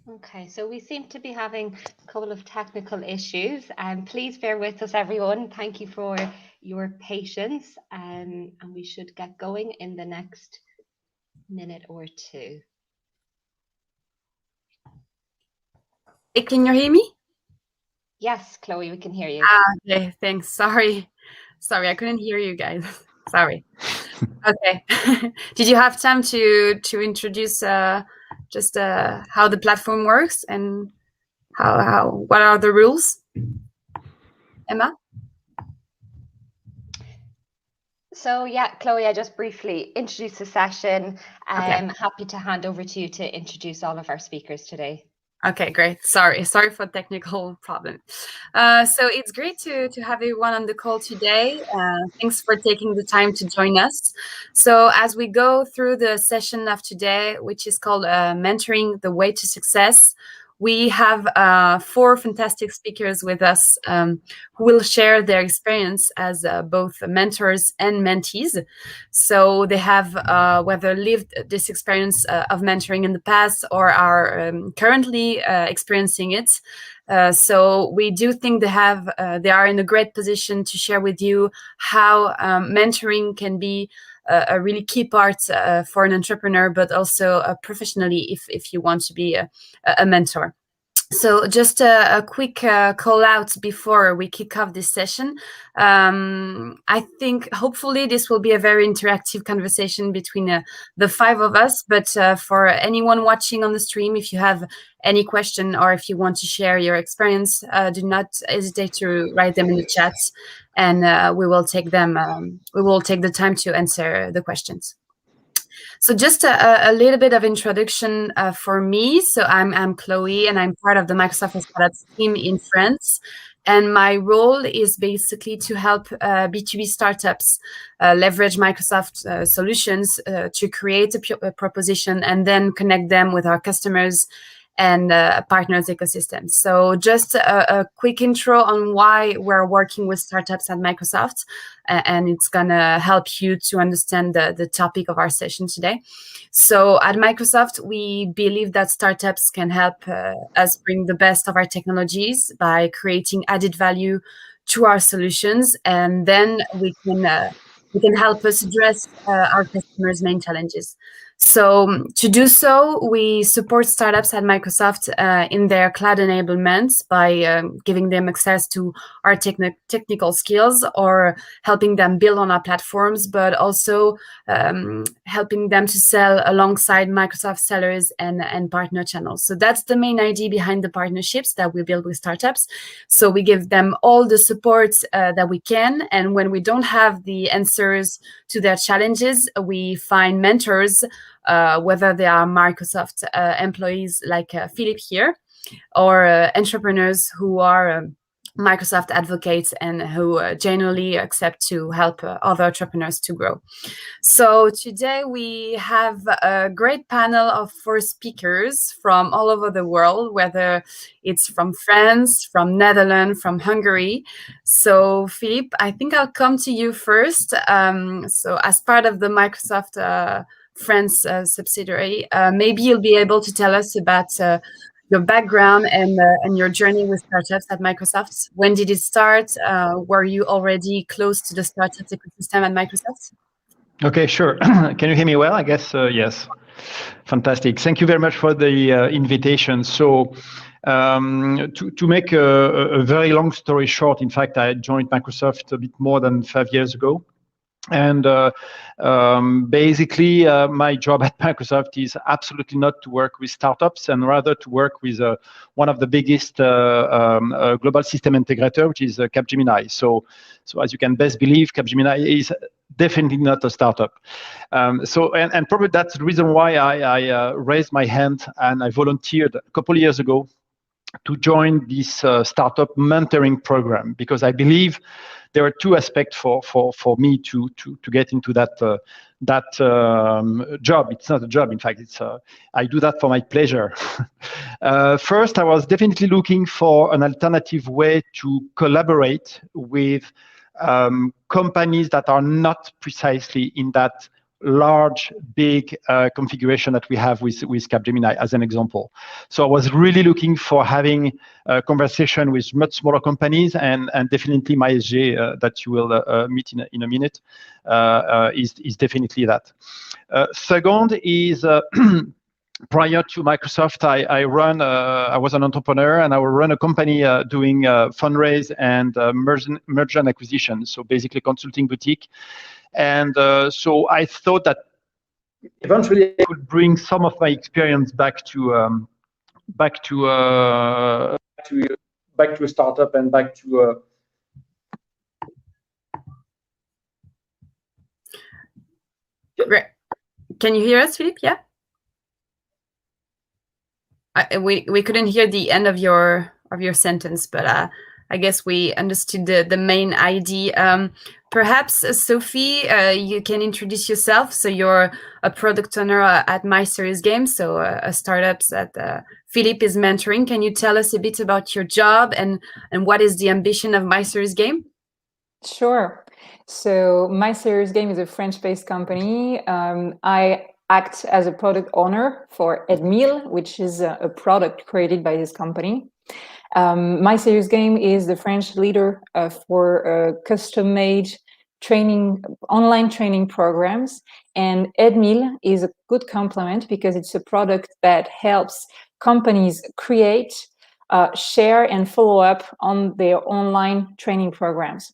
Okay, so we seem to be having a couple of technical issues, and please bear with us, everyone. Thank you for your patience, and we should get going in the next minute or two. Can you hear me? Yes, Chloe, we can hear you. Okay, thanks. Sorry, I couldn't hear you guys. Sorry. Okay. Did you have time to introduce just how the platform works and what are the rules, Emma? So yeah, Chloe, I just briefly introduced the session. I'm Okay. happy to hand over to you to introduce all of our speakers today. Okay, great. Sorry for technical problem. So it's great to have everyone on the call today. Thanks for taking the time to join us. So as we go through the session of today, which is called Mentoring the Way to Success, we have 4 fantastic speakers with us who will share their experience as both mentors and mentees. So they have whether lived this experience of mentoring in the past or are currently experiencing it. So we do think they are in a great position to share with you how mentoring can be a really key part for an entrepreneur, but also professionally if you want to be a mentor. So just a quick call out before we kick off this session. I think hopefully this will be a very interactive conversation between the 5 of us, but for anyone watching on the stream, if you have any question or if you want to share your experience, do not hesitate to write them in the chat, and we will take them. We will take the time to answer the questions. So just a little bit of introduction for me. So I'm Chloe, and I'm part of the Microsoft Startups team in France. And my role is basically to help B2B startups leverage Microsoft solutions to create a proposition and then connect them with our customers and partners ecosystem. So just a quick intro on why we're working with startups at Microsoft, and it's gonna help you to understand the topic of our session today. So at Microsoft, we believe that startups can help us bring the best of our technologies by creating added value to our solutions, and then we can help us address our customers' main challenges. So to do so, we support startups at Microsoft in their cloud enablement by giving them access to our technical skills or helping them build on our platforms, but also helping them to sell alongside Microsoft sellers and partner channels. So that's the main idea behind the partnerships that we build with startups. So we give them all the support that we can, and when we don't have the answers to their challenges, we find mentors, whether they are Microsoft employees like Philip here, or entrepreneurs who are Microsoft advocates and who genuinely accept to help other entrepreneurs to grow. So today we have a great panel of 4 speakers from all over the world, whether it's from France, from Netherlands, from Hungary. So Philippe, I think I'll come to you first. So as part of the Microsoft France subsidiary, maybe you'll be able to tell us about your background and your journey with startups at Microsoft. When did it start? Were you already close to the startup ecosystem at Microsoft? Okay, sure. Can you hear me well? I guess yes. Fantastic. Thank you very much for the invitation. So to make a very long story short, in fact, I joined Microsoft a bit more than 5 years ago. And basically, my job at Microsoft is absolutely not to work with startups, and rather to work with one of the biggest global system integrator, which is Capgemini. So as you can best believe, Capgemini is definitely not a startup. And probably that's the reason why I raised my hand and I volunteered a couple of years ago to join this startup mentoring program, because I believe there are two aspects for me to get into that job. It's not a job, in fact. It's I do that for my pleasure. First, I was definitely looking for an alternative way to collaborate with companies that are not precisely in that large, big configuration that we have with Capgemini, as an example. So I was really looking for having a conversation with much smaller companies, and definitely MySG that you will meet in a minute is definitely that. Second is prior to Microsoft, I was an entrepreneur, and I would run a company doing fundraise and merger and acquisition. So basically consulting boutique. And so I thought that eventually I could bring some of my experience back to a startup and back to. Great. Can you hear us, Philippe? Yeah. We couldn't hear the end of your sentence, but I guess we understood the main idea. Perhaps, Sophie, you can introduce yourself. So you're a product owner at My Serious Game, so a startup that Philippe is mentoring. Can you tell us a bit about your job and what is the ambition of My Serious Game? Sure. So My Serious Game is a French-based company. I act as a product owner for Edmil, which is a product created by this company. My Serious Game is the French leader for custom-made online training programs, and Edmil is a good complement because it's a product that helps companies create, share, and follow up on their online training programs.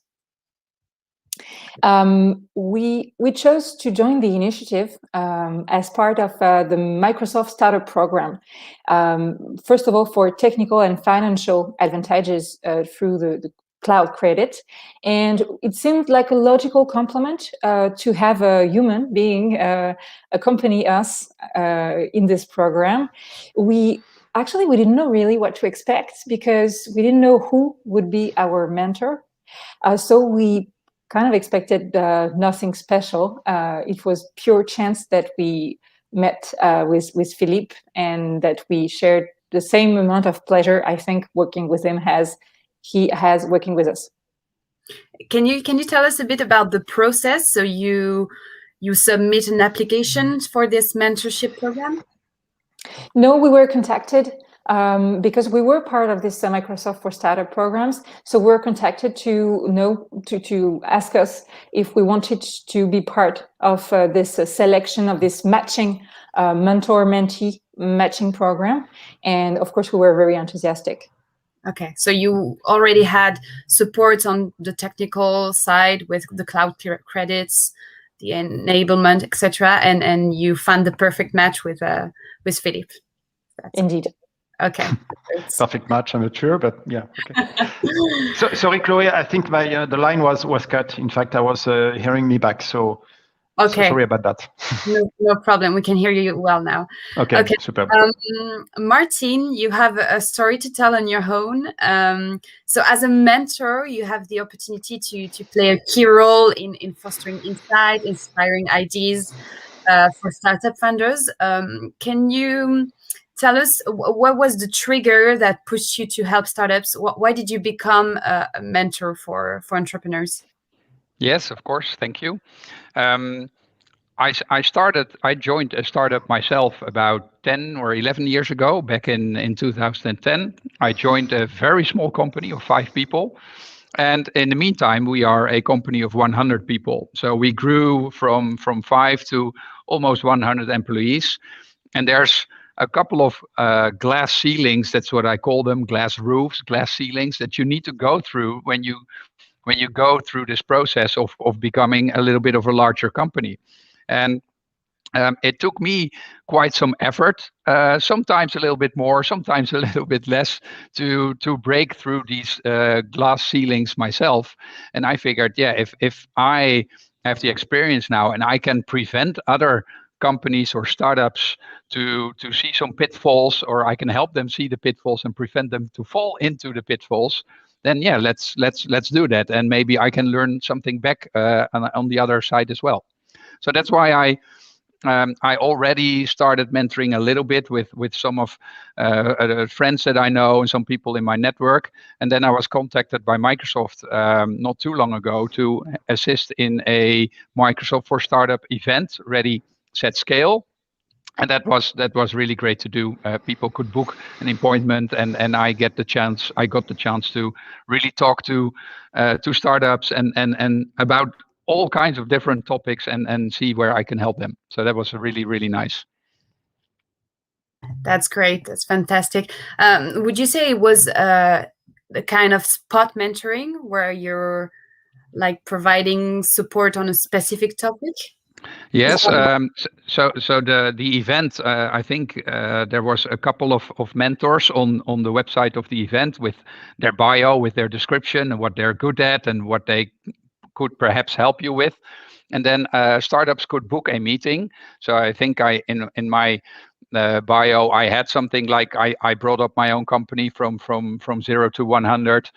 We chose to join the initiative as part of the Microsoft Startup Program. First of all, for technical and financial advantages through the cloud credit. And it seemed like a logical complement to have a human being accompany us in this program. We didn't know really what to expect because we didn't know who would be our mentor. So we kind of expected nothing special. It was pure chance that we met with Philippe and that we shared the same amount of pleasure, I think, working with him as he has working with us. Can you tell us a bit about the process? So you submit an application for this mentorship program? No, we were contacted because we were part of this Microsoft for Startup programs. So we were contacted to ask us if we wanted to be part of this selection of this matching mentor-mentee matching program. And of course, we were very enthusiastic. Okay, so you already had support on the technical side with the cloud credits, the enablement, etc., and you found the perfect match with Philippe. Indeed. Okay. Perfect match, I'm not sure, but yeah. Okay. Sorry, Chloe. I think the line was cut. In fact, I was hearing me back. So sorry about that. No problem. We can hear you well now. Okay. Super. Martin, you have a story to tell on your own. So as a mentor, you have the opportunity to play a key role in fostering insight, inspiring ideas for startup founders. Can you tell us what was the trigger that pushed you to help startups? Why did you become a mentor for entrepreneurs? Yes, of course. Thank you. I joined a startup myself about 10 or 11 years ago, back in 2010. I joined a very small company of 5 people. And in the meantime, we are a company of 100 people. So we grew from 5 to almost 100 employees. And there's a couple of glass ceilings, that's what I call them, glass roofs, glass ceilings, that you need to go through when you go through this process of becoming a little bit of a larger company. And it took me quite some effort, sometimes a little bit more, sometimes a little bit less, to break through these glass ceilings myself. And I figured, yeah, if I have the experience now and I can prevent other companies or startups to see some pitfalls, or I can help them see the pitfalls and prevent them to fall into the pitfalls, then yeah, let's do that, and maybe I can learn something back on the other side as well. So that's why I already started mentoring a little bit with some of friends that I know and some people in my network. And then I was contacted by Microsoft not too long ago to assist in a Microsoft for Startup event, Ready, Set, Scale. And that was really great to do. People could book an appointment, and I got the chance to really talk to startups and about all kinds of different topics and see where I can help them. So that was really, really nice. That's great. That's fantastic. Would you say it was the kind of spot mentoring where you're like providing support on a specific topic? Yes. So the event, I think there was a couple of mentors on the website of the event with their bio, with their description and what they're good at and what they could perhaps help you with. And then startups could book a meeting. So I think in my bio, I had something like I brought up my own company from 0 to 100.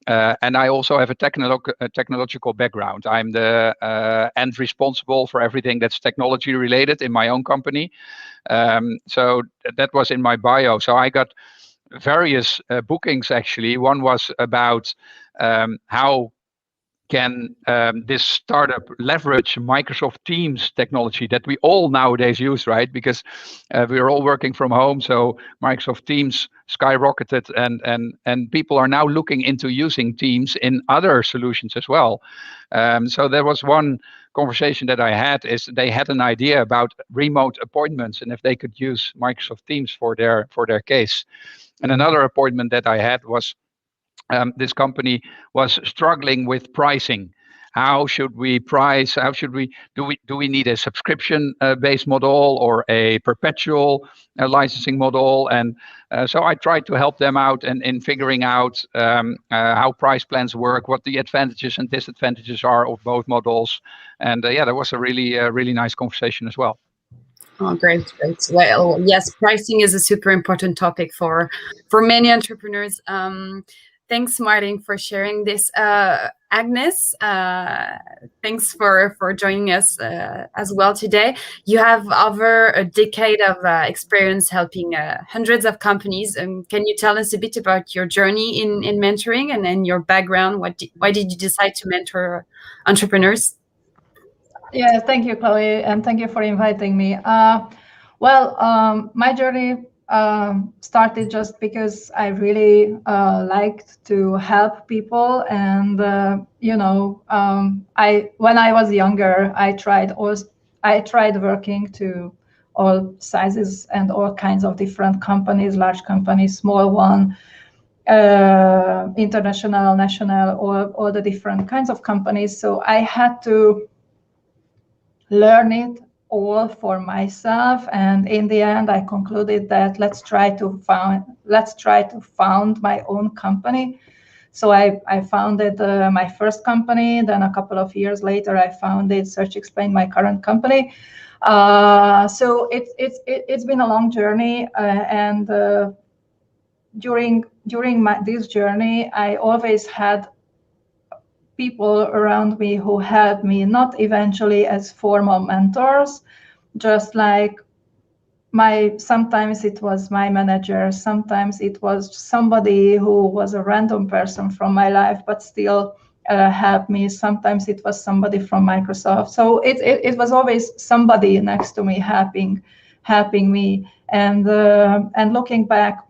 And I also have a technological background. I'm the end responsible for everything that's technology related in my own company. So that was in my bio. So I got various bookings, actually. One was about how can this startup leverage Microsoft Teams technology that we all nowadays use, right? Because we're all working from home, so Microsoft Teams skyrocketed, and people are now looking into using Teams in other solutions as well. So there was one conversation that I had, is they had an idea about remote appointments and if they could use Microsoft Teams for their case. And another appointment that I had was this company was struggling with pricing. How should we price? How should we do we need a subscription based model or a perpetual licensing model? And so I tried to help them out in figuring out how price plans work, what the advantages and disadvantages are of both models. And yeah, that was a really nice conversation as well. Oh, great. Well, yes, pricing is a super important topic for many entrepreneurs. Thanks, Martin, for sharing this. Agnes, thanks for joining us as well today. You have over a decade of experience helping hundreds of companies. Can you tell us a bit about your journey in mentoring and your background? Why did you decide to mentor entrepreneurs? Yeah, thank you, Chloe, and thank you for inviting me. My journey started just because I really liked to help people, and when I was younger, I tried working to all sizes and all kinds of different companies, large companies, small one, international, national, all the different kinds of companies. So I had to learn it all for myself, and in the end I concluded that let's try to found my own company. So I founded my first company. Then a couple of years later I founded Search Explain, my current company. So it's been a long journey, and during this journey I always had people around me who helped me, not eventually as formal mentors, just like sometimes it was my manager, sometimes it was somebody who was a random person from my life, but still helped me. Sometimes it was somebody from Microsoft. So it was always somebody next to me helping me. And looking back,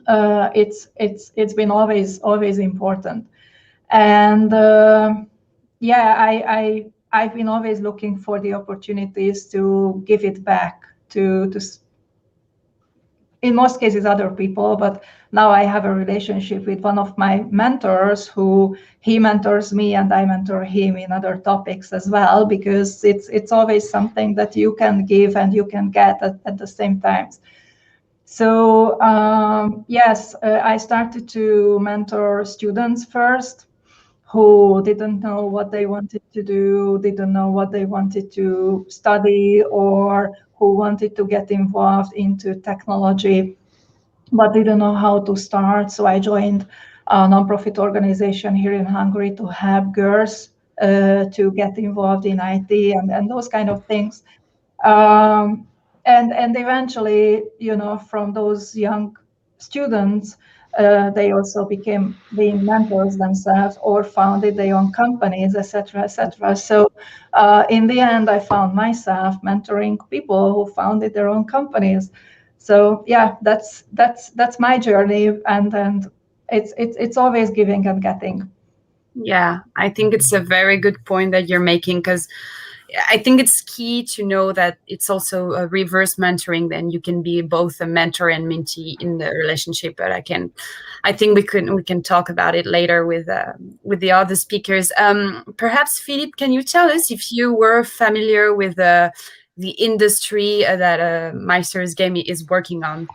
it's been always important. And I've been always looking for the opportunities to give it back to in most cases other people, but now I have a relationship with one of my mentors who he mentors me and I mentor him in other topics as well, because it's always something that you can give and you can get at the same time. So yes, I started to mentor students first who didn't know what they wanted to do, didn't know what they wanted to study, or who wanted to get involved into technology, but didn't know how to start. So I joined a nonprofit organization here in Hungary to help girls to get involved in IT and those kind of things. And eventually, from those young students, they also became being mentors themselves or founded their own companies, etc., etc. So in the end, I found myself mentoring people who founded their own companies. So yeah, that's my journey, and it's always giving and getting. Yeah, I think it's a very good point that you're making, because I think it's key to know that it's also a reverse mentoring. Then you can be both a mentor and mentee in the relationship. But I think we can talk about it later with the other speakers. Perhaps Philippe, can you tell us if you were familiar with the industry that Meister's Game is working on?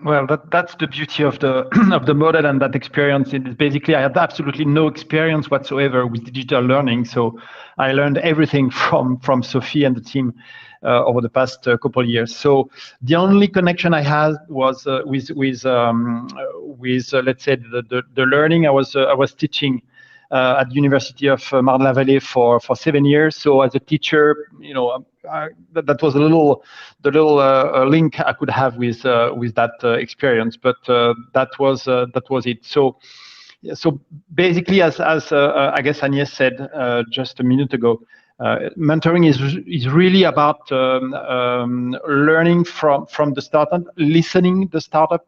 Well, that's the beauty of the of the model and that experience. It is basically I had absolutely no experience whatsoever with digital learning, so I learned everything from Sophie and the team over the past couple of years. So the only connection I had was with let's say the learning. I was teaching at the University of Marne-la-Vallée for 7 years. So as a teacher, that was the little link I could have with that experience. But that was it. So basically, as I guess Agnès said just a minute ago, mentoring is really about learning from the startup,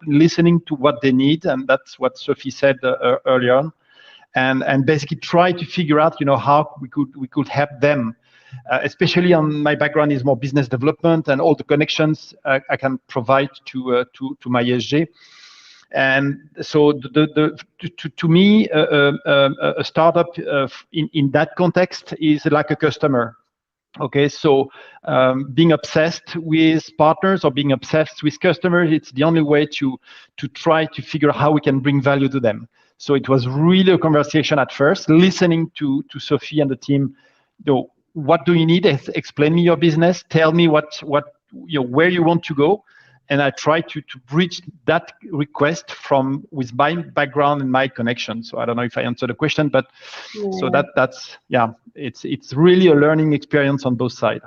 listening to what they need, and that's what Sophie said earlier on. And basically try to figure out, how we could help them. Especially on my background is more business development and all the connections I can provide to my ESG. And so to me, a startup in that context is like a customer. Okay, so being obsessed with partners or being obsessed with customers, it's the only way to try to figure out how we can bring value to them. So it was really a conversation at first, listening to Sophie and the team. What do you need? Explain me your business. Tell me what where you want to go, and I try to bridge that request with my background and my connection. So I don't know if I answered the question, but so that's it's really a learning experience on both sides.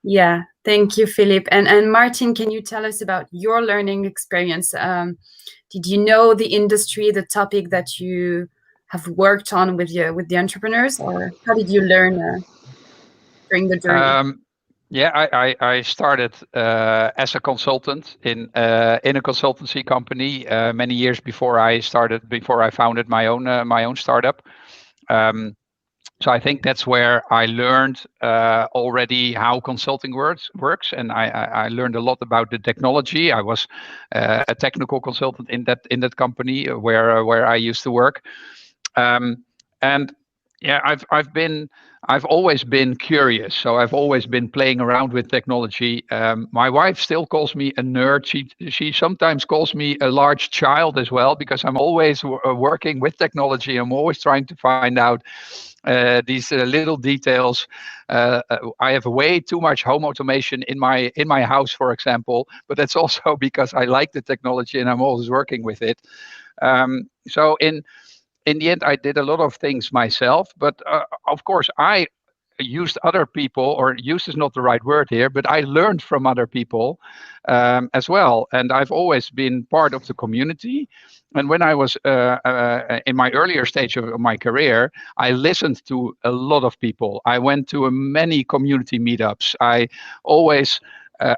Yeah, thank you, Philippe. And Martin, can you tell us about your learning experience? Did you know the industry, the topic that you have worked on with the entrepreneurs, or how did you learn during the journey? I started as a consultant in a consultancy company many years before I founded my own startup. So I think that's where I learned already how consulting works, and I learned a lot about the technology. I was a technical consultant in that company where I used to work, and yeah, I've always been curious, so I've always been playing around with technology. My wife still calls me a nerd. She sometimes calls me a large child as well, because I'm always working with technology. I'm always trying to find out these little details. I have way too much home automation in my house, for example, but that's also because I like the technology and I'm always working with it. So in the end, I did a lot of things myself, but of course, I used other people, or used is not the right word here, but I learned from other people as well. And I've always been part of the community. And when I was in my earlier stage of my career, I listened to a lot of people. I went to many community meetups. I always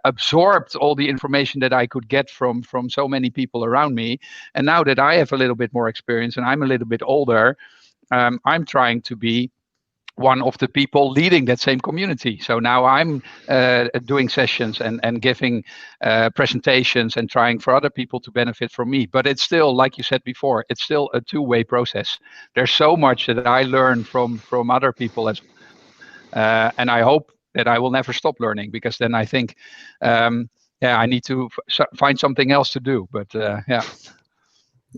absorbed all the information that I could get from so many people around me. And now that I have a little bit more experience and I'm a little bit older, I'm trying to be one of the people leading that same community. So now I'm doing sessions and giving presentations and trying for other people to benefit from me. But it's still, like you said before, it's still a two-way process. There's so much that I learn from other people, and I hope that I will never stop learning, because then I think, I need to find something else to do. But yeah.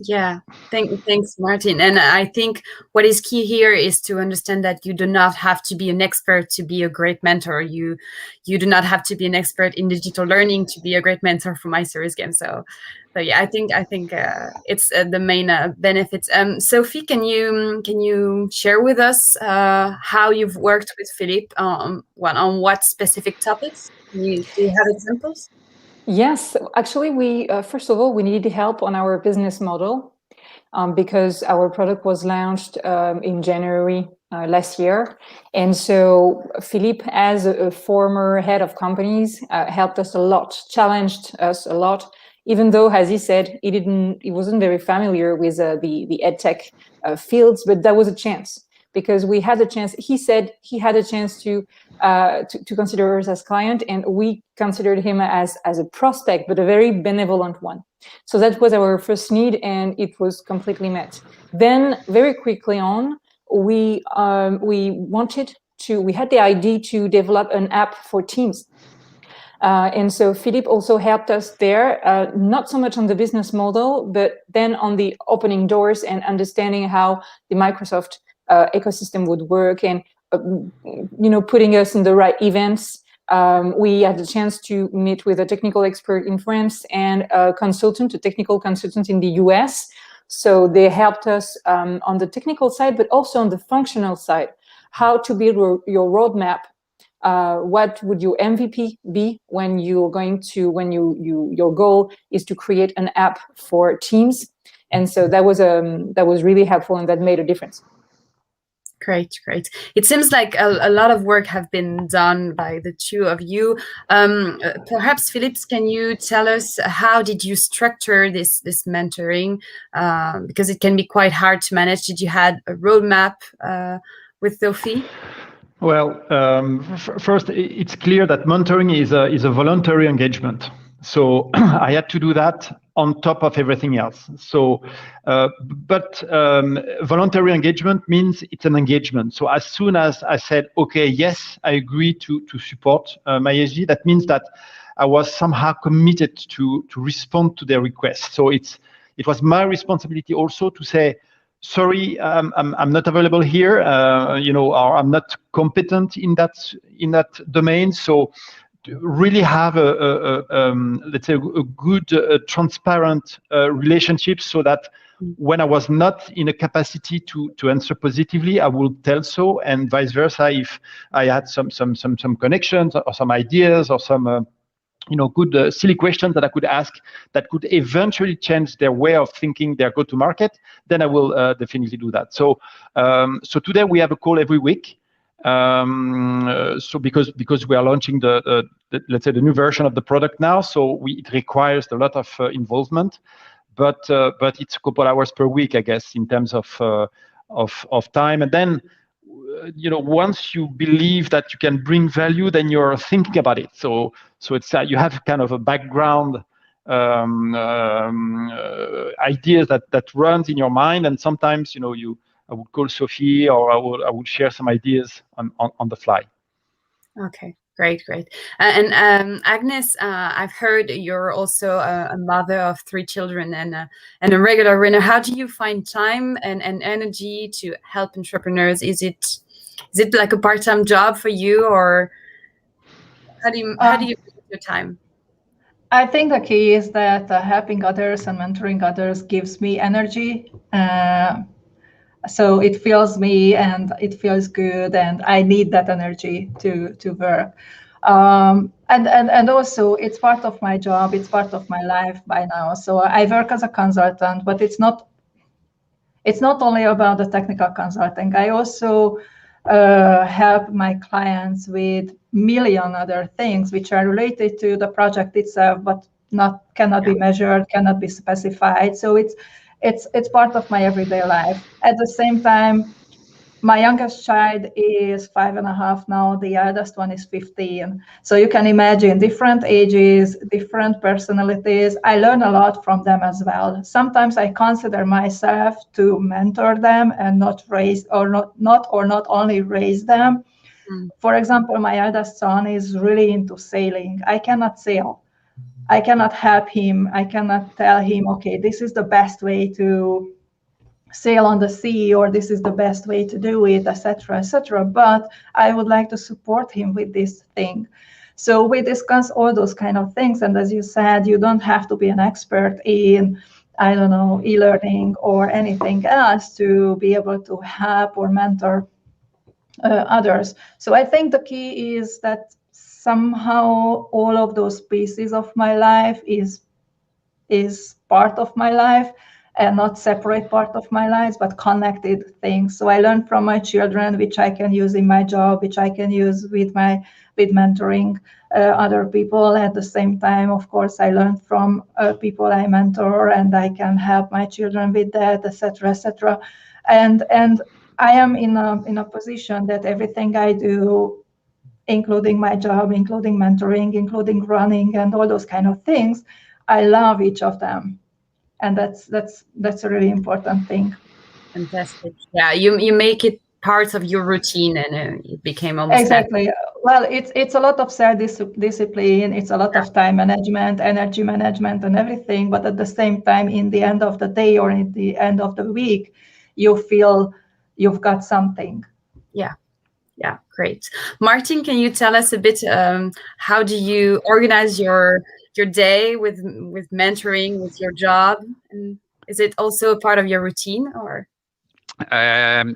Yeah, thanks, Martin. And I think what is key here is to understand that you do not have to be an expert to be a great mentor. You do not have to be an expert in digital learning to be a great mentor for my series game. So yeah, I think it's the main benefits. Sophie, can you share with us how you've worked with Philippe on what specific topics? Do you have examples? Yes, actually, we first of all, we needed help on our business model because our product was launched in January last year. And so Philippe, as a former head of companies, helped us a lot, challenged us a lot, even though, as he said, he wasn't very familiar with the edtech fields, but that was a chance. Because we had a chance, he said he had a chance to consider us as client, and we considered him as a prospect, but a very benevolent one. So that was our first need, and it was completely met. Then very quickly on, we had the idea to develop an app for teams. And so Philippe also helped us there, not so much on the business model, but then on the opening doors and understanding how the Microsoft ecosystem would work, and putting us in the right events. We had the chance to meet with a technical expert in France and a technical consultant in the US. So they helped us on the technical side, but also on the functional side, how to build your roadmap. What would your MVP be when your goal is to create an app for teams? And so that was really helpful, and that made a difference. Great. It seems like a lot of work have been done by the two of you. Perhaps, Philippe, can you tell us how did you structure this mentoring? Because it can be quite hard to manage. Did you have a roadmap with Sophie? Well, first, it's clear that mentoring is a voluntary engagement. So I had to do that on top of everything else. So, but voluntary engagement means it's an engagement. So as soon as I said, okay, yes, I agree to support MySG, that means that I was somehow committed to respond to their request. So it was my responsibility also to say, sorry, I'm not available here, or I'm not competent in that domain. So really have let's say a good transparent relationship, so that when I was not in a capacity to answer positively, I will tell so, and vice versa if I had some connections or some ideas or some good silly questions that I could ask that could eventually change their way of thinking, their go-to-market, then I will definitely do that. So today we have a call every week. So because we are launching the let's say the new version of the product now, so it requires a lot of involvement, but it's a couple hours per week, I guess, in terms of time. And then once you believe that you can bring value, then you're thinking about it. So it's you have kind of a background ideas that runs in your mind, and sometimes I would call Sophie, or I would share some ideas on the fly. Okay, great. And Agnes, I've heard you're also a mother of 3 children and a regular runner. How do you find time and energy to help entrepreneurs? Is it like a part-time job for you, or how do you manage your time? I think the key is that helping others and mentoring others gives me energy. So it fills me and it feels good, and I need that energy to work. And also it's part of my job, it's part of my life by now. So I work as a consultant, but it's not only about the technical consulting. I also help my clients with million other things which are related to the project itself, but cannot be measured, cannot be specified. So it's part of my everyday life. At the same time, my youngest child is 5.5 now. The eldest one is 15. So you can imagine different ages, different personalities. I learn a lot from them as well. Sometimes I consider myself to mentor them and not only raise them. For example, my eldest son is really into sailing. I cannot sail. I cannot help him. I cannot tell him, okay, this is the best way to sail on the sea, or this is the best way to do it, etc., etc. But I would like to support him with this thing. So we discuss all those kind of things. And as you said, you don't have to be an expert in, I don't know, e-learning or anything else to be able to help or mentor others. So I think the key is that somehow all of those pieces of my life is part of my life, and not separate part of my life, but connected things. So I learn from my children, which I can use in my job, which I can use with mentoring other people. At the same time, of course, I learn from people I mentor, and I can help my children with that, etc., etc. And I am in a position that everything I do, including my job, including mentoring, including running, and all those kind of things, I love each of them. And that's a really important thing. Fantastic. Yeah, you make it part of your routine, and it became almost exactly natural. Well, it's a lot of self-discipline, it's a lot of time management, energy management, and everything. But at the same time, in the end of the day or in the end of the week, you feel you've got something. Yeah, great. Martin, can you tell us a bit, how do you organize your day with mentoring, with your job? And is it also a part of your routine, or?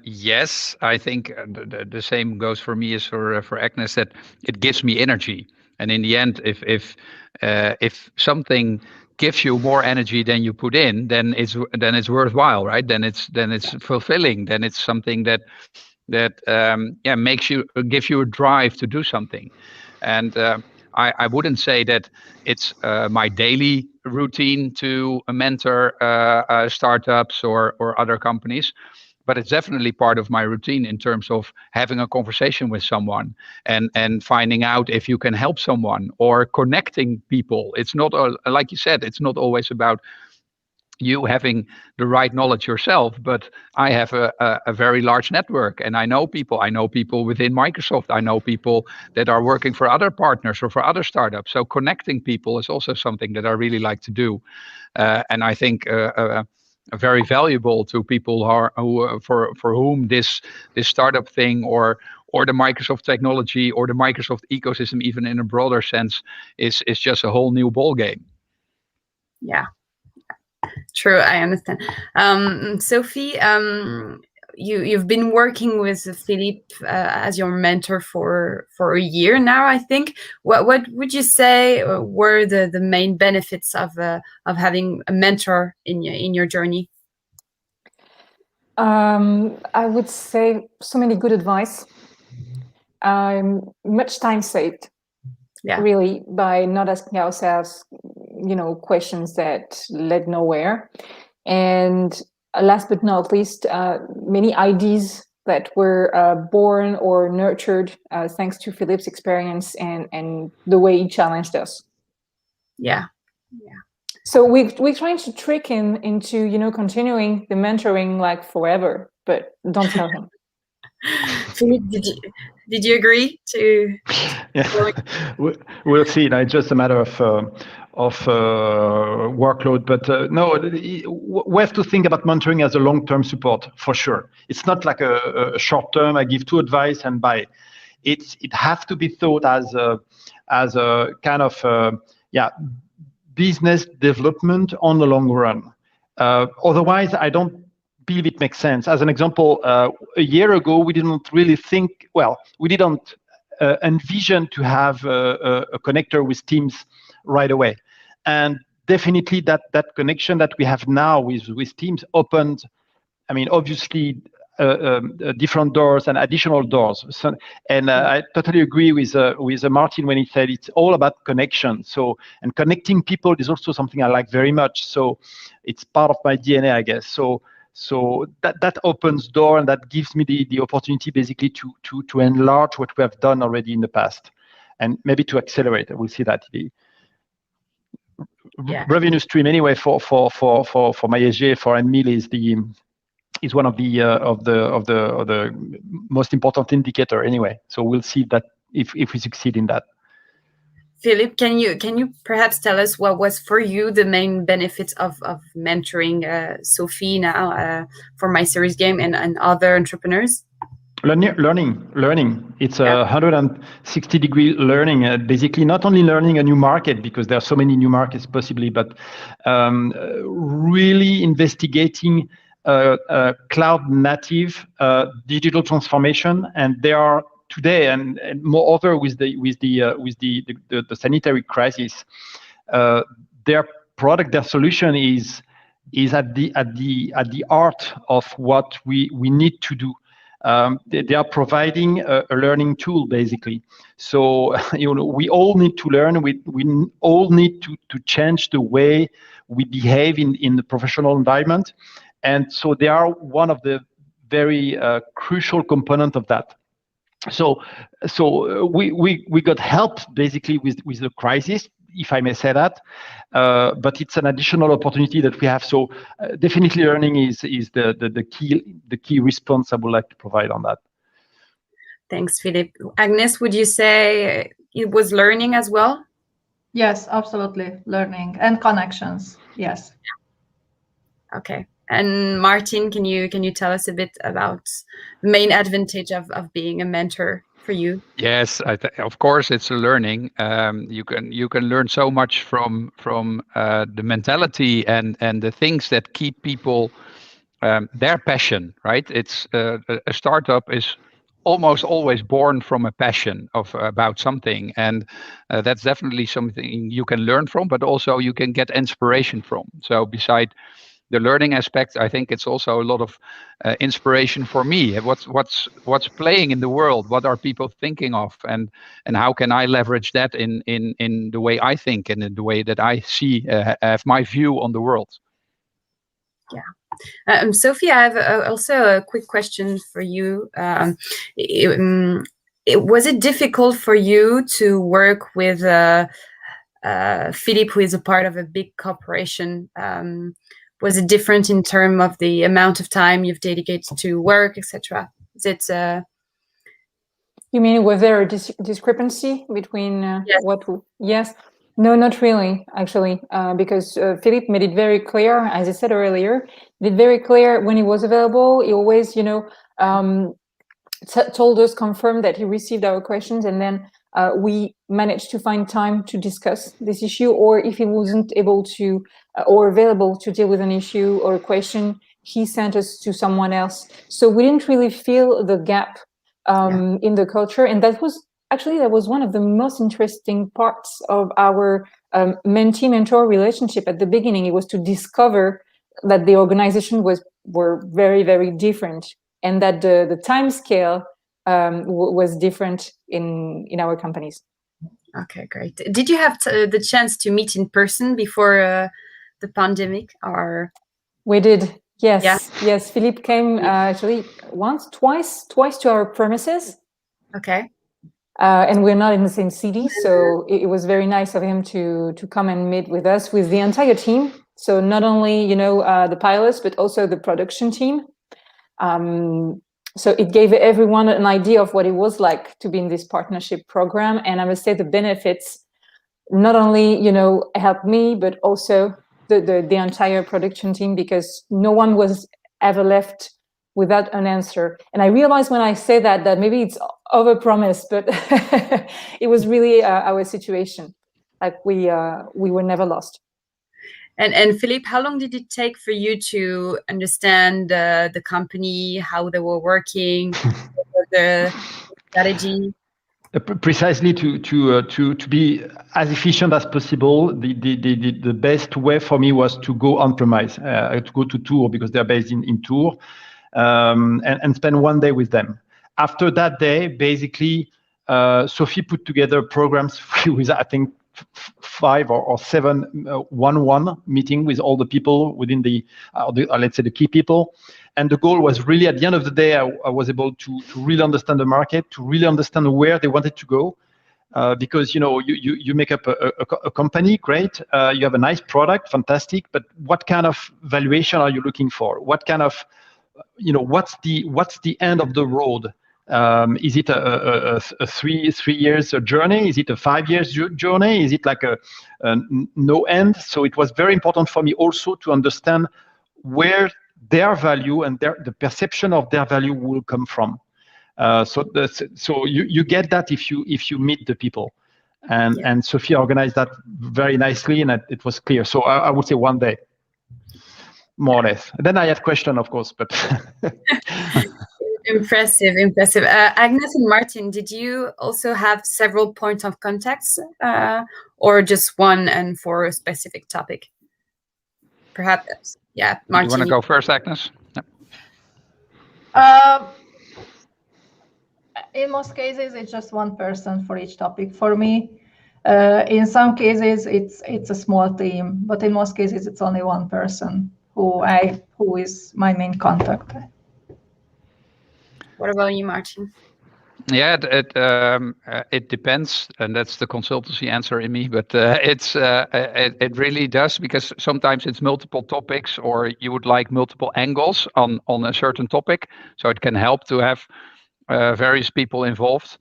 Yes, I think the same goes for me as for Agnes, that it gives me energy. And in the end, if something gives you more energy than you put in, then it's worthwhile, right? Then it's fulfilling. Then it's something that gives you a drive to do something. And I wouldn't say that it's my daily routine to mentor startups or other companies, but it's definitely part of my routine in terms of having a conversation with someone and finding out if you can help someone or connecting people. It's not, like you said, it's not always about you having the right knowledge yourself, but I have a very large network, and I know people. I know people within Microsoft. I know people that are working for other partners or for other startups. So connecting people is also something that I really like to do, and I think very valuable to people for whom this startup thing or the Microsoft technology or the Microsoft ecosystem, even in a broader sense, is just a whole new ball game. Yeah. True, I understand. Sophie, you've been working with Philippe as your mentor for a year now, I think. What would you say were the main benefits of having a mentor in your journey? I would say so many good advice. Much time saved. Yeah. Really, by not asking ourselves, questions that led nowhere. And last but not least, many ideas that were born or nurtured thanks to Philippe's experience and the way he challenged us. Yeah. So we're trying to trick him into, continuing the mentoring like forever, but don't tell him. Philippe, did you agree to? Yeah, we'll see. It's just a matter of workload, but no, we have to think about mentoring as a long-term support for sure. It's not like a short-term. I give 2 advice and bye. It has to be thought as a kind of business development on the long run. Otherwise, I don't believe it makes sense. As an example, a year ago, we didn't really think, well, we didn't envision to have a connector with Teams right away. And definitely that connection that we have now with Teams opened, I mean, obviously, different doors and additional doors. So, and I totally agree with Martin when he said it's all about connection. So, and connecting people is also something I like very much. So it's part of my DNA, I guess. So that opens door, and that gives me the opportunity basically to enlarge what we have done already in the past, and maybe to accelerate. We'll see that the revenue stream anyway for my SG for Unmill is one of the most important indicator anyway. So we'll see that if we succeed in that. Philippe, can you perhaps tell us what was for you the main benefits of mentoring Sophie now for My Series Game and other entrepreneurs? Learning. It's a 160-degree learning. Basically, not only learning a new market, because there are so many new markets possibly, but really investigating cloud native digital transformation, and they are today, and moreover with the sanitary crisis, their product, their solution is at the heart of what we need to do. They are providing a learning tool basically. So we all need to learn. We all need to change the way we behave in the professional environment. And so they are one of the very crucial component of that. So we got help basically with the crisis, if I may say that, but it's an additional opportunity that we have. So definitely learning is the key response I would like to provide on that. Thanks, Philippe. Agnes, would you say it was learning as well? Yes, absolutely, learning and connections. Yes. Okay. And Martin, can you tell us a bit about the main advantage of being a mentor for you? Yes, of course it's a learning. You can learn so much from the mentality and the things that keep people their passion, right? It's a startup is almost always born from a passion about something, and that's definitely something you can learn from, but also you can get inspiration from. So beside the learning aspect, I think it's also a lot of inspiration for me. What's playing in the world? What are people thinking of? And how can I leverage that in the way I think and in the way that I see have my view on the world? Yeah. Sophie, I have also a quick question for you. Was it difficult for you to work with Philippe, who is a part of a big corporation? Was it different in terms of the amount of time you've dedicated to work, etc.? Is it? You mean, was there a discrepancy between yes. what? Yes. No, not really, actually, because Philippe made it very clear, as I said earlier, did very clear when he was available. He always, told us, confirmed that he received our questions, and then we managed to find time to discuss this issue. Or if he wasn't able to or available to deal with an issue or a question, he sent us to someone else. So we didn't really feel the gap in the culture, and that was one of the most interesting parts of our mentee-mentor relationship at the beginning. It was to discover that the organization were very, very different, and that the time scale was different in our companies. Okay, great. Did you have the chance to meet in person before the pandemic? Or we did. Yes. Yeah. Yes. Philippe came actually twice to our premises. Okay. And we're not in the same city, so it was very nice of him to come and meet with us, with the entire team. So not only the pilots, but also the production team. So it gave everyone an idea of what it was like to be in this partnership program. And I must say the benefits not only helped me, but also the entire production team, because no one was ever left without an answer. And I realized when I say that maybe it's overpromised, but it was really our situation. Like we were never lost. And Philippe, how long did it take for you to understand the company, how they were working, the strategy? Precisely to be as efficient as possible. The best way for me was to go on premise, to go to Tours because they're based in Tours, and spend one day with them. After that day, basically, Sophie put together programs with, I think, 5 or 7 one-on-one meeting with all the people within let's say the key people. And the goal was really, at the end of the day, I was able to really understand the market, to really understand where they wanted to go. Because you make up a company, great. You have a nice product, fantastic. But what kind of valuation are you looking for? What kind of, what's the end of the road? Is it a 3 years journey? Is it a 5 years journey? Is it like a no end? So it was very important for me also to understand where their value and the perception of their value will come from. So you get that if you meet the people, and Sophia organized that very nicely, and it was clear. So I would say one day, more or less. Then I had question, of course, but. Impressive. Agnes and Martin, did you also have several points of contacts, or just one and for a specific topic? Perhaps, yeah. Martin, you want to go first, Agnes? In most cases, it's just one person for each topic. For me, in some cases, it's a small team, but in most cases, it's only one person who is my main contact. What about you, Martin? Yeah, it depends, and that's the consultancy answer in me. But it really does, because sometimes it's multiple topics, or you would like multiple angles on a certain topic. So it can help to have various people involved.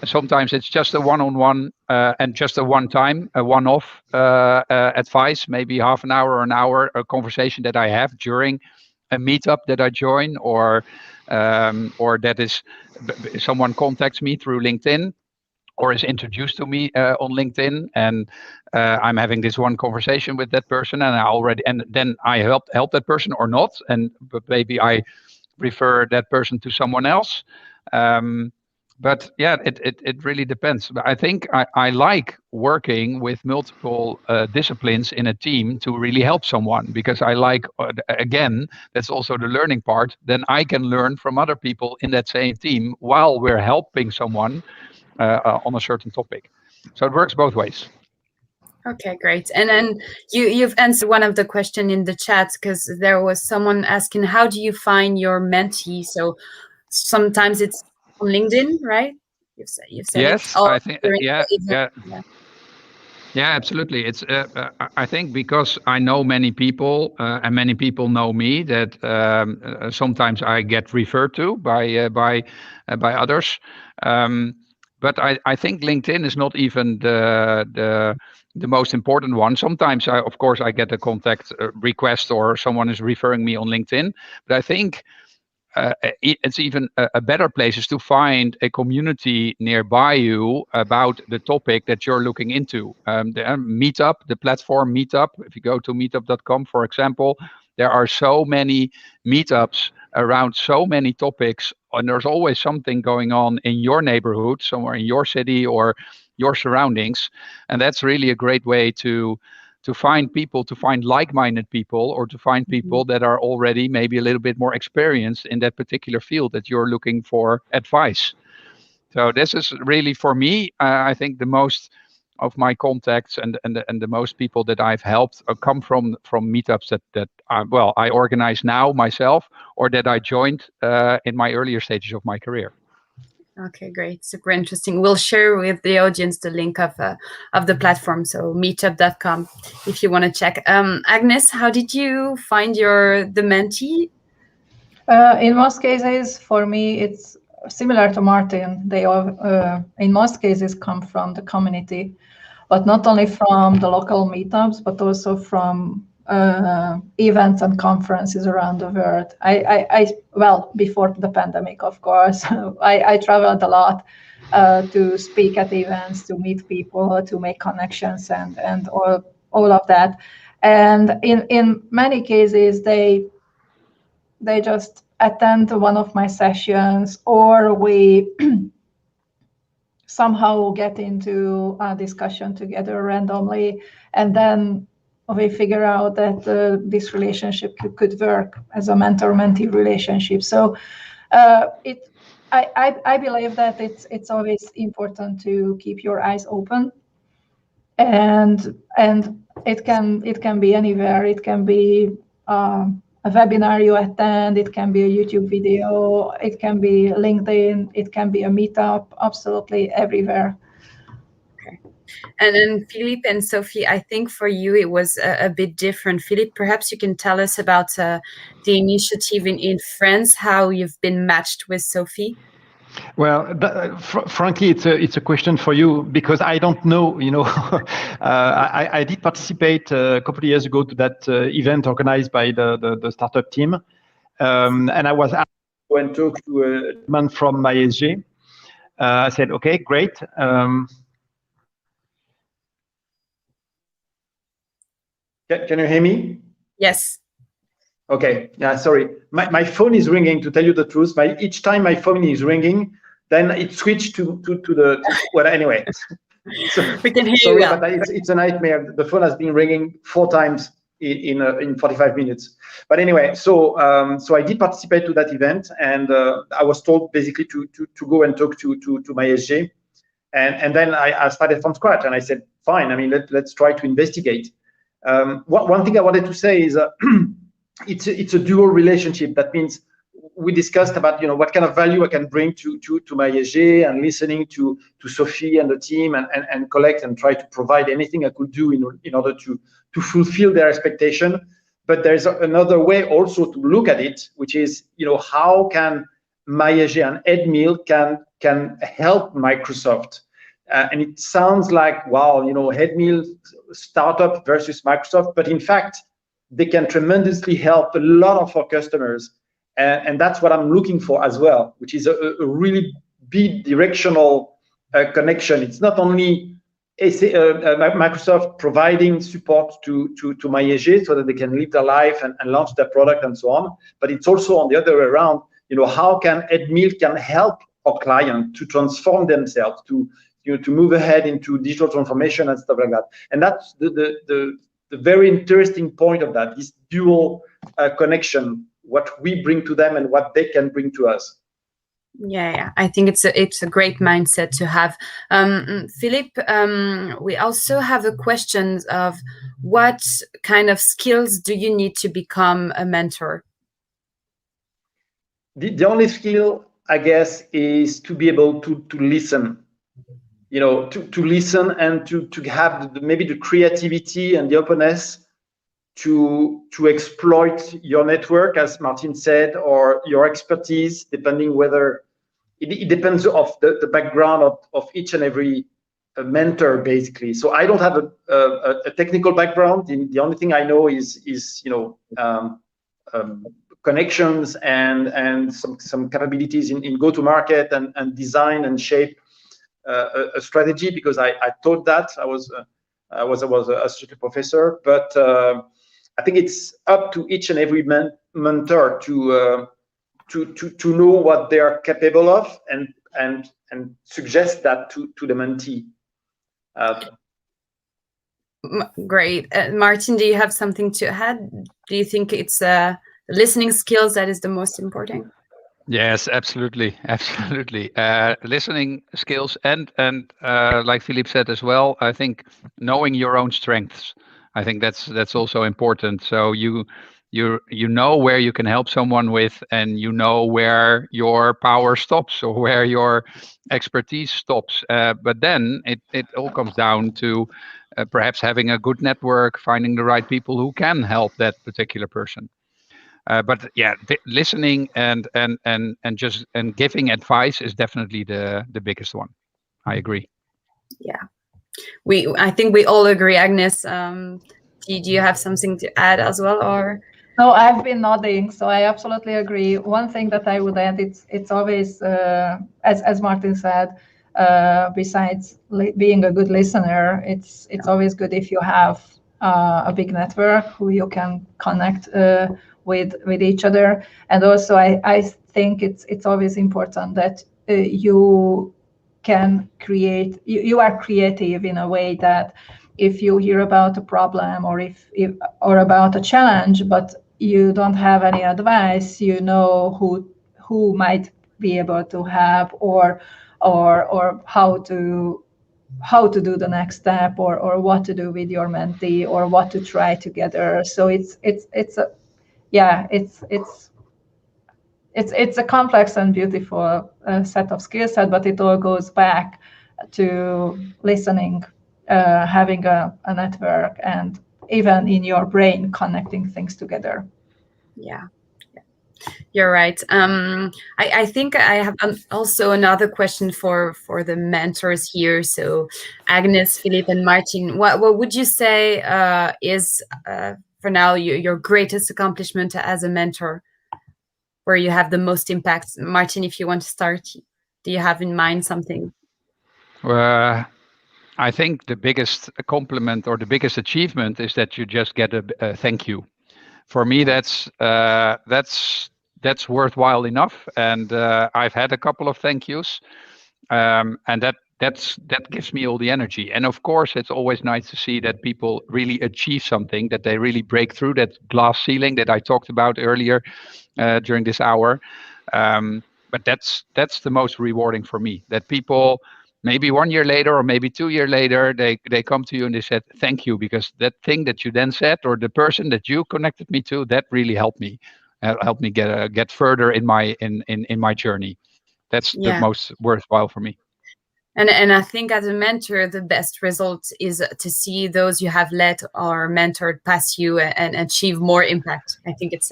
Sometimes it's just a one-on-one and just a one-time, a one-off advice, maybe half an hour or an hour, a conversation that I have during a meetup that I join, or that is someone contacts me through LinkedIn, or is introduced to me on LinkedIn, and I'm having this one conversation with that person, and then I help that person or not, but maybe I refer that person to someone else. But yeah, it really depends. But I think I like working with multiple disciplines in a team to really help someone, because I like, again, that's also the learning part. Then I can learn from other people in that same team while we're helping someone on a certain topic. So it works both ways. Okay, great. And then you've answered one of the question in the chat, because there was someone asking, how do you find your mentee? So sometimes it's on LinkedIn, right? You've said yes, I think yeah, absolutely. It's I think because I know many people and many people know me, that sometimes I get referred to by others. But I think LinkedIn is not even the most important one. Sometimes of course I get a contact request, or someone is referring me on LinkedIn. But I think it's even a better place is to find a community nearby you about the topic that you're looking into. The Meetup, the platform Meetup, if you go to meetup.com, for example, there are so many meetups around so many topics, and there's always something going on in your neighborhood, somewhere in your city or your surroundings. And that's really a great way to find people, to find like-minded people, or to find people that are already maybe a little bit more experienced in that particular field that you're looking for advice. So this is really, for me, I think the most of my contacts and the most people that I've helped come from meetups that I organize now myself, or that I joined in my earlier stages of my career. Okay, great. Super interesting. We'll share with the audience the link of the platform, so meetup.com, if you want to check. Agnes, how did you find the mentee? In most cases, for me, it's similar to Martin. They all, in most cases, come from the community, but not only from the local meetups, but also from events and conferences around the world. Well, before the pandemic, of course, I traveled a lot to speak at events, to meet people, to make connections, and all of that. And in many cases, they just attend one of my sessions, or we somehow get into a discussion together randomly, and then we figure out that this relationship could work as a mentor-mentee relationship. So I believe that it's always important to keep your eyes open, and it can be anywhere. It can be a webinar you attend, it can be a YouTube video, it can be LinkedIn, it can be a meetup, absolutely everywhere. Okay. And then Philippe and Sophie, I think for you it was a bit different. Philippe, perhaps you can tell us about the initiative in France, how you've been matched with Sophie. Well, frankly, it's a question for you, because I don't know. I did participate a couple of years ago to that event organized by the startup team, and I was asked to go and talk to a man from my SG. I said, okay, great. Can you hear me? Yes. Okay. Yeah. Sorry. My phone is ringing. To tell you the truth, each time my phone is ringing, then it switched to the. Well, anyway. So, we can hear sorry, you well. but it's a nightmare. The phone has been ringing 4 times in 45 minutes. But anyway, so I did participate to that event, and I was told basically to go and talk to my SG, and then I started from scratch, and I said, fine. I mean, let's try to investigate. One thing I wanted to say is it's a dual relationship. That means we discussed about what kind of value I can bring to my SG, and listening to Sophie and the team, and collect and try to provide anything I could do in order to fulfill their expectation. But there's another way also to look at it, which is how can my SG and Edmill can help Microsoft. And it sounds like, wow, Edmill startup versus Microsoft, but in fact, they can tremendously help a lot of our customers. And that's what I'm looking for as well, which is a really big directional connection. It's not only Microsoft providing support to my SG so that they can live their life and launch their product and so on, but it's also on the other way around. How can Edmill can help our client to transform themselves, to move ahead into digital transformation and stuff like that. And that's the very interesting point of that, this dual connection, what we bring to them and what they can bring to us. Yeah, I think it's a great mindset to have. Philippe, we also have a question of what kind of skills do you need to become a mentor? The only skill, I guess, is to be able to listen. To listen and to have maybe the creativity and the openness to exploit your network, as Martin said, or your expertise, depending whether it depends of the background of each and every mentor, basically. So I don't have a technical background. The only thing I know is connections and some capabilities in go-to-market and design and shape a strategy, because I taught that. I was an associate professor, but I think it's up to each and every mentor to know what they are capable of and suggest that to the mentee. Great. Martin, do you have something to add? Do you think it's listening skills that is the most important? Yes, absolutely. Listening skills and like Philippe said as well, I think knowing your own strengths. I think that's also important. So you know where you can help someone with, and you know where your power stops or where your expertise stops. But then it all comes down to perhaps having a good network, finding the right people who can help that particular person. But yeah, listening and giving advice is definitely the biggest one. I agree. Yeah, I think we all agree. Agnes, do you have something to add as well, or? No, I've been nodding, so I absolutely agree. One thing that I would add, it's always, as Martin said, besides being a good listener, it's always good if you have a big network who you can connect with each other. And also, I think it's always important that you can create. You are creative in a way that if you hear about a problem or if or about a challenge, but you don't have any advice, you know who might be able to help or how to do the next step or what to do with your mentee or what to try together. So it's a complex and beautiful set of skill set, but it all goes back to listening, having a network, and even in your brain connecting things together. Yeah. You're right. I think I have also another question for the mentors here. So Agnes, Philippe, and Martin, what would you say is for now your greatest accomplishment as a mentor, where you have the most impact? Martin, if you want to start, do you have in mind something? I think the biggest compliment or the biggest achievement is that you just get a thank you. For me, that's worthwhile enough, and I've had a couple of thank yous, and that gives me all the energy. And of course, it's always nice to see that people really achieve something, that they really break through that glass ceiling that I talked about earlier during this hour. But that's the most rewarding for me. That people, maybe 1 year later or maybe 2 years later, they come to you and they said thank you, because that thing that you then said or the person that you connected me to, that really helped me get further in my journey. That's the most worthwhile for me. And I think as a mentor, the best result is to see those you have led or mentored pass you and achieve more impact. I think it's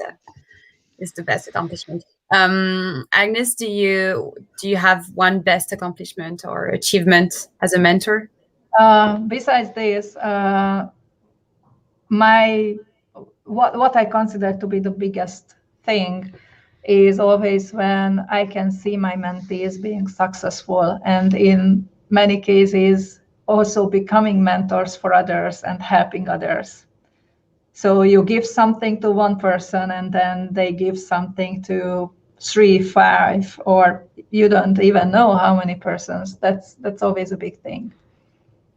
the best accomplishment. Agnes, do you have one best accomplishment or achievement as a mentor? Besides this, what I consider to be the biggest thing is always when I can see my mentees being successful, and in many cases also becoming mentors for others and helping others. So you give something to one person and then they give something to 3, 5, or you don't even know how many persons. That's always a big thing.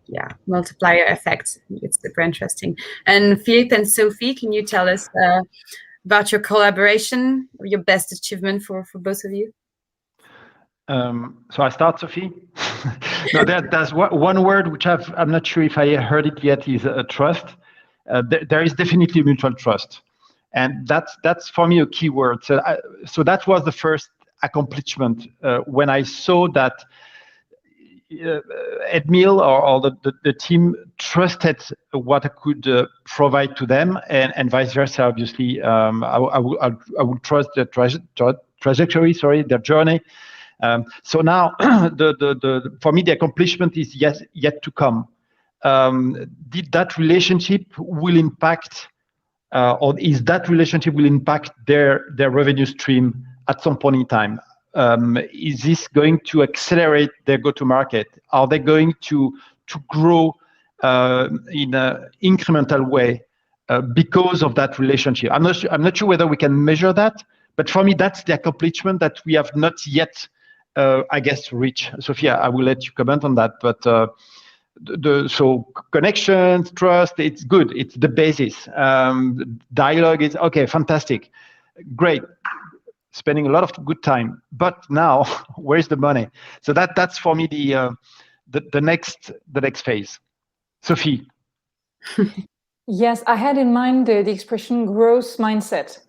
Yeah, multiplier effect. It's super interesting. And Philippe and Sophie, can you tell us about your collaboration, your best achievement for both of you? So I start, Sophie. No, there's one word which I'm not sure if I heard it yet, is trust. There is definitely mutual trust, and that's for me a key word. So that was the first accomplishment when I saw that Edmil or the team trusted what I could provide to them, and vice versa. Obviously, I would trust their trajectory, their journey. So now, for me, the accomplishment is yet to come. That relationship will impact, or is that relationship will impact their revenue stream at some point in time? Is this going to accelerate their go-to-market? Are they going to grow in an incremental way because of that relationship? I'm not sure whether we can measure that, but for me, that's the accomplishment that we have not yet, I guess, reached. Sophia, I will let you comment on that, but so connections, trust, it's good. It's the basis. Dialogue is okay, fantastic, great. Spending a lot of good time, but now where's the money? So that's for me the next phase. Sophie. Yes, I had in mind the expression growth mindset,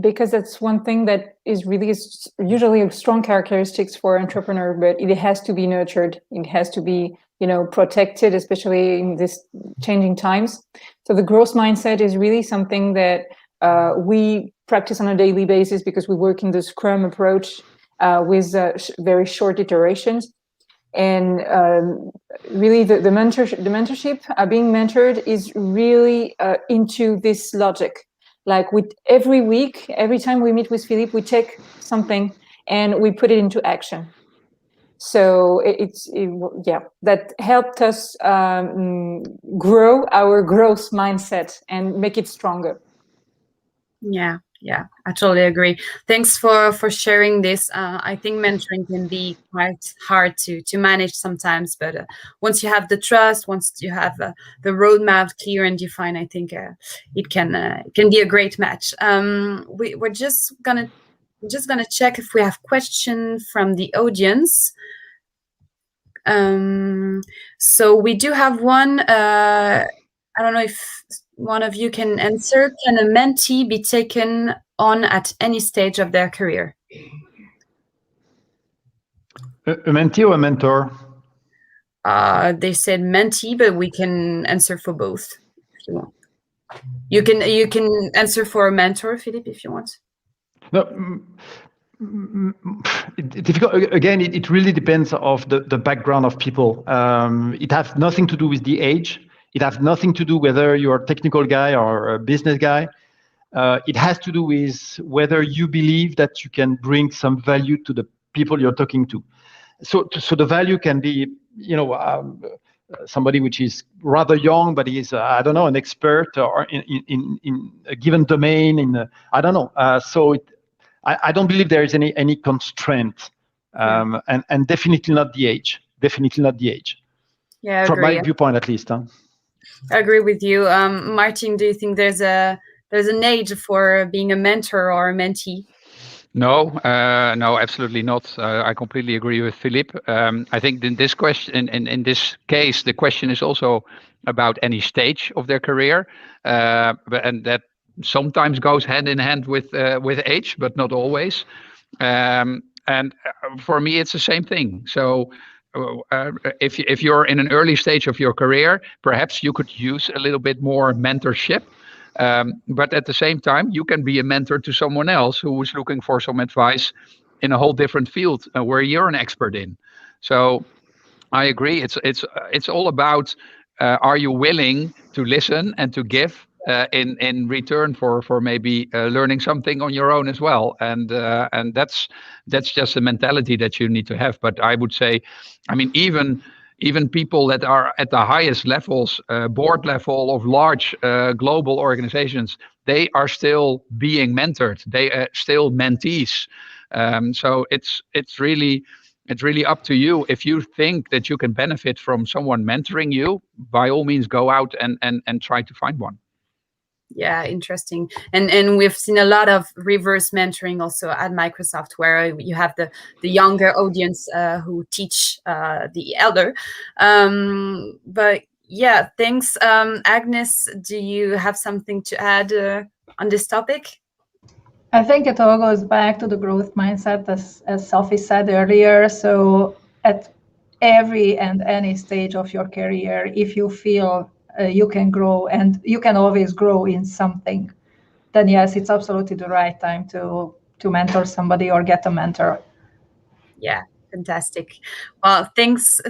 because that's one thing that is really usually a strong characteristics for entrepreneur, but it has to be nurtured. It has to be, protected, especially in this changing times. So the growth mindset is really something that we practice on a daily basis because we work in the Scrum approach with very short iterations. And really the mentorship, being mentored is really into this logic. Like with every week, every time we meet with Philippe, we take something and we put it into action. So that helped us grow our growth mindset and make it stronger. Yeah, I totally agree. Thanks for sharing this. I think mentoring can be quite hard to manage sometimes, but once you have the trust, once you have the roadmap clear and defined, I think it can be a great match. We're just gonna check if we have questions from the audience. So we do have one. I don't know if one of you can answer. Can a mentee be taken on at any stage of their career? A mentee or a mentor? They said mentee, but we can answer for both if you want. You can answer for a mentor, Philippe, if you want. No, difficult. Again, it really depends of the background of people. It has nothing to do with the age. It has nothing to do whether you're a technical guy or a business guy. It has to do with whether you believe that you can bring some value to the people you're talking to. So the value can be, somebody which is rather young, but is I don't know, an expert or in a given domain. I don't know. I don't believe there is any constraint, and definitely not the age. Definitely not the age. Yeah, from my viewpoint at least. I agree with you, Martin. Do you think there's an age for being a mentor or a mentee? No, absolutely not. I completely agree with Philippe. I think in this question, in this case, the question is also about any stage of their career, and that sometimes goes hand in hand with age, but not always. And for me, it's the same thing. So if you're in an early stage of your career, perhaps you could use a little bit more mentorship. But at the same time, you can be a mentor to someone else who is looking for some advice in a whole different field where you're an expert in. So I agree. It's all about are you willing to listen and to give in return for maybe learning something on your own as well. And that's just a mentality that you need to have. But I would say, I mean, even people that are at the highest levels, board level of large global organizations, they are still being mentored. They are still mentees. So it's really up to you. If you think that you can benefit from someone mentoring you, by all means, go out and try to find one. Yeah, interesting. And we've seen a lot of reverse mentoring also at Microsoft, where you have the younger audience who teach the elder. But yeah, thanks. Agnes, do you have something to add on this topic? I think it all goes back to the growth mindset, as Sophie said earlier. So at every and any stage of your career, if you feel you can grow, and you can always grow in something, then yes, it's absolutely the right time to mentor somebody or get a mentor. Yeah, fantastic. Well, thanks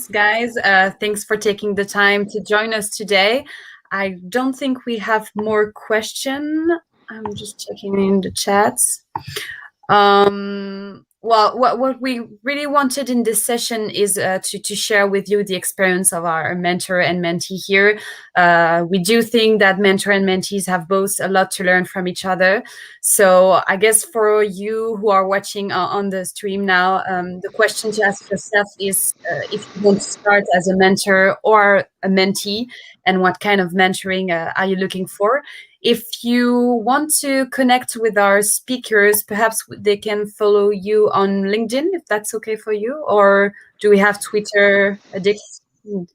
guys. Thanks for taking the time to join us today. I don't think we have more questions. I'm just checking in the chats. Well, what we really wanted in this session is to share with you the experience of our mentor and mentee here. We do think that mentor and mentees have both a lot to learn from each other. So I guess for you who are watching on the stream now, the question to ask yourself is if you want to start as a mentor or a mentee, and what kind of mentoring are you looking for? If you want to connect with our speakers, perhaps they can follow you on LinkedIn, if that's okay for you. Or do we have Twitter addicts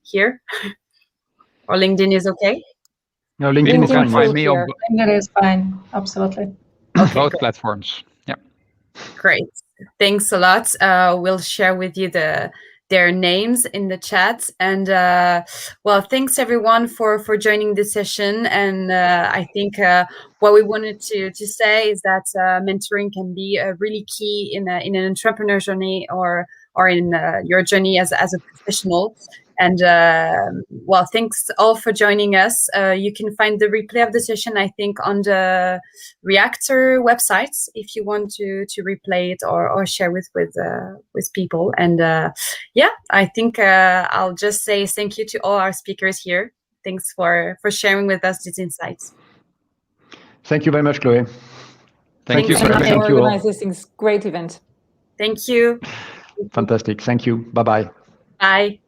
here? Or LinkedIn is okay? No, LinkedIn is fine. Find me on LinkedIn is fine, absolutely. Okay, both great. platforms. Yeah. Great. Thanks a lot. We'll share with you their names in the chat. And well, thanks everyone for joining this session. And I think what we wanted to say is that mentoring can be really key in an entrepreneur journey or in your journey as a professional. And well, thanks all for joining us. You can find the replay of the session, I think, on the Reactor websites if you want to replay it or share with people. And yeah, I think I'll just say thank you to all our speakers here. Thanks for sharing with us these insights. Thank you very much, Chloe. Thank you. Thank you all. Organize this great event. Thank you. Fantastic. Thank you. Bye-bye. Bye.